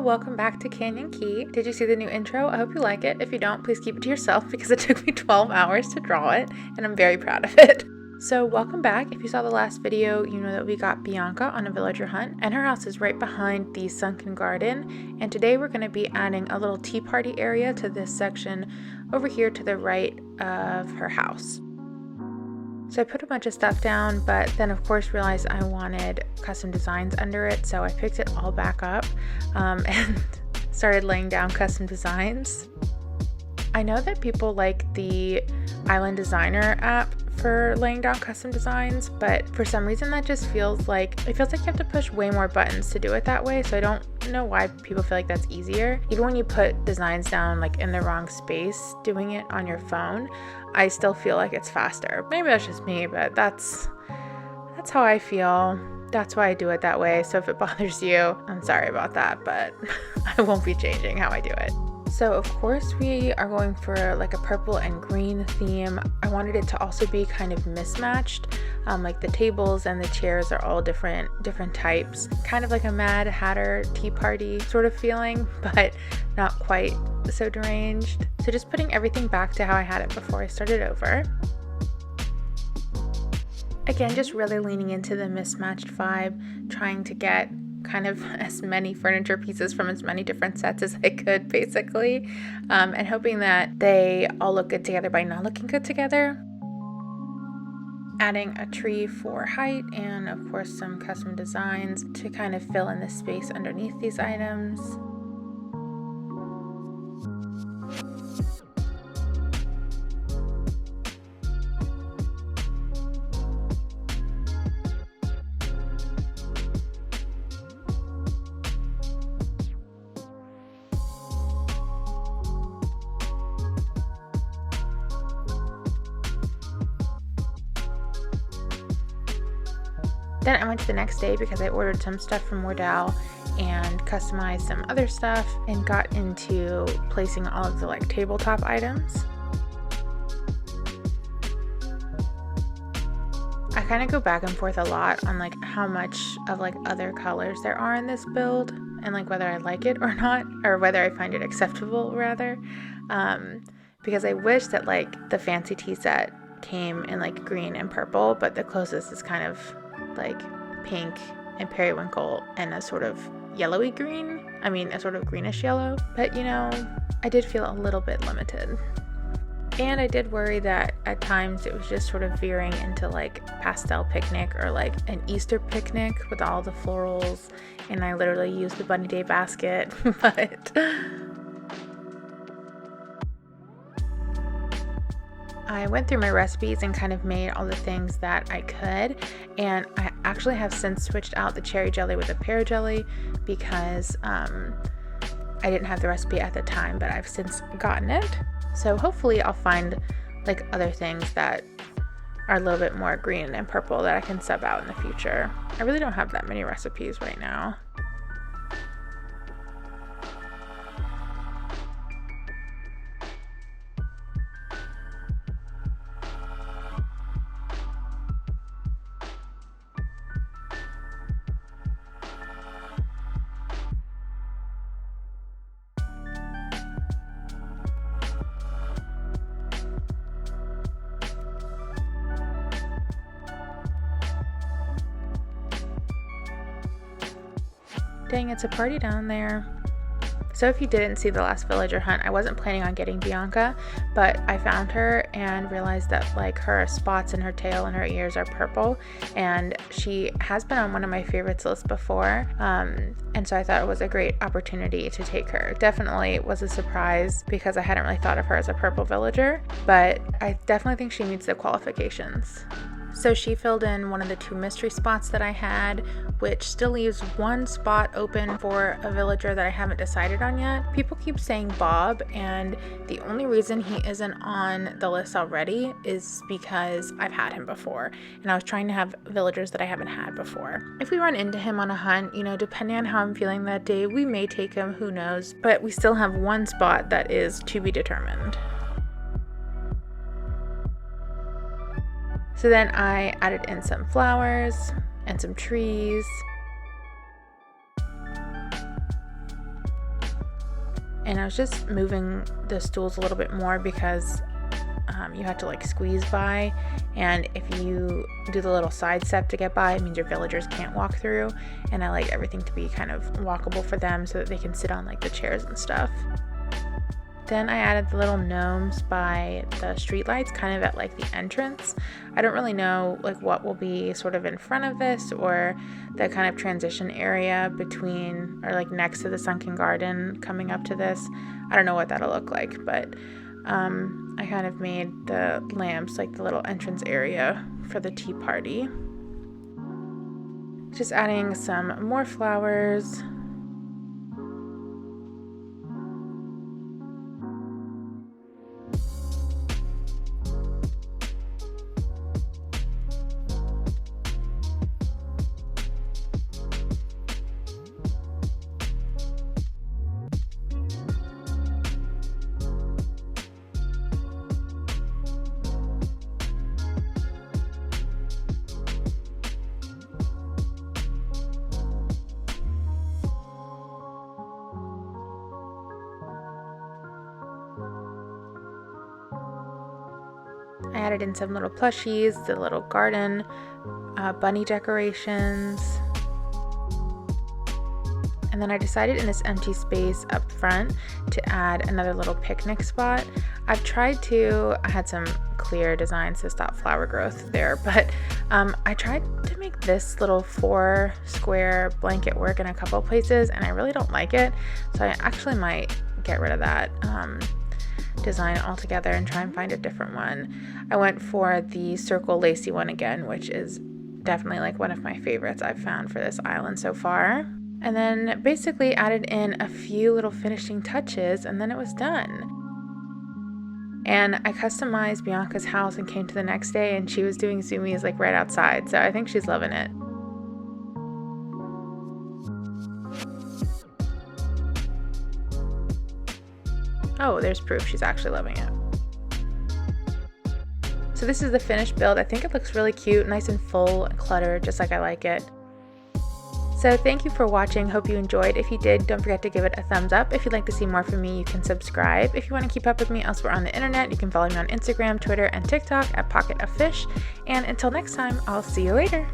welcome back to Canyon Key. Did you see the new intro? I hope you like it. If you don't, please keep it to yourself because it took me 12 hours to draw it and I'm very proud of it. So welcome back. If you saw the last video, you know that we got Bianca on a villager hunt and her house is right behind the sunken garden. And today we're going to be adding a little tea party area to this section over here to the right of her house. So I put a bunch of stuff down, but then of course realized I wanted custom designs under it. So I picked it all back up and started laying down custom designs. I know that people like the Island Designer app for laying down custom designs, but for some reason that just feels like you have to push way more buttons to do it that way. So I don't know why people feel like that's easier. Even when you put designs down like in the wrong space, doing it on your phone, I still feel like it's faster. Maybe that's just me, but that's how I feel. That's why I do it that way. So if it bothers you, I'm sorry about that, but I won't be changing how I do it. So of course we are going for like a purple and green theme. I wanted it to also be kind of mismatched. Like the tables and the chairs are all different types. Kind of like a Mad Hatter tea party sort of feeling, but not quite so deranged. So just putting everything back to how I had it before I started over. Again, just really leaning into the mismatched vibe, trying to get kind of as many furniture pieces from as many different sets as I could, basically, and hoping that they all look good together by not looking good together. Adding a tree for height and of course some custom designs to kind of fill in the space underneath these items. Then I went to the next day because I ordered some stuff from Wardell and customized some other stuff and got into placing all of the like tabletop items. I kind of go back and forth a lot on like how much of like other colors there are in this build and like whether I like it or not, or whether I find it acceptable rather, because I wish that like the fancy tea set came in like green and purple, but the closest is kind of like pink and periwinkle and a sort of yellowy green. I mean, a sort of greenish yellow. But you know, I did feel a little bit limited. And I did worry that at times it was just sort of veering into like pastel picnic or like an Easter picnic with all the florals. And I literally used the bunny day basket, but I went through my recipes and kind of made all the things that I could, and I actually have since switched out the cherry jelly with the pear jelly because I didn't have the recipe at the time, but I've since gotten it. So hopefully I'll find like other things that are a little bit more green and purple that I can sub out in the future. I really don't have that many recipes right now. Dang, it's a party down there. So if you didn't see the last villager hunt, I wasn't planning on getting Bianca, but I found her and realized that like her spots in her tail and her ears are purple, and she has been on one of my favorites lists before, and so I thought it was a great opportunity to take her. Definitely was a surprise because I hadn't really thought of her as a purple villager, but I definitely think she meets the qualifications. So she filled in one of the 2 mystery spots that I had, which still leaves 1 spot open for a villager that I haven't decided on yet. People keep saying Bob, and the only reason he isn't on the list already is because I've had him before, and I was trying to have villagers that I haven't had before. If we run into him on a hunt, you know, depending on how I'm feeling that day, we may take him, who knows, but we still have 1 spot that is to be determined. So then I added in some flowers and some trees. and I was just moving the stools a little bit more because you have to like squeeze by, and if you do the little side step to get by, it means your villagers can't walk through, and I like everything to be kind of walkable for them so that they can sit on like the chairs and stuff. Then I added the little gnomes by the streetlights, kind of at like the entrance. I don't really know like what will be sort of in front of this or the kind of transition area between or like next to the sunken garden coming up to this. I don't know what that'll look like, but I kind of made the lamps like the little entrance area for the tea party. Just adding some more flowers. I added in some little plushies, the little garden, bunny decorations. And then I decided in this empty space up front to add another little picnic spot. I had some clear designs to stop flower growth there, but I tried to make this little 4 square blanket work in a couple places, and I really don't like it. So I actually might get rid of that design altogether and try and find a different one. I went for the circle lacy one again, which is definitely like one of my favorites I've found for this island so far. And then basically added in a few little finishing touches, and then it was done. And I customized Bianca's house and came to the next day, and she was doing zoomies like right outside, so I think she's loving it. Oh, there's proof she's actually loving it. So this is the finished build. I think it looks really cute, nice and full and cluttered, just like I like it. So thank you for watching. Hope you enjoyed. If you did, don't forget to give it a thumbs up. If you'd like to see more from me, you can subscribe. If you want to keep up with me elsewhere on the internet, you can follow me on Instagram, Twitter, and TikTok at Pocket of Fish. And until next time, I'll see you later.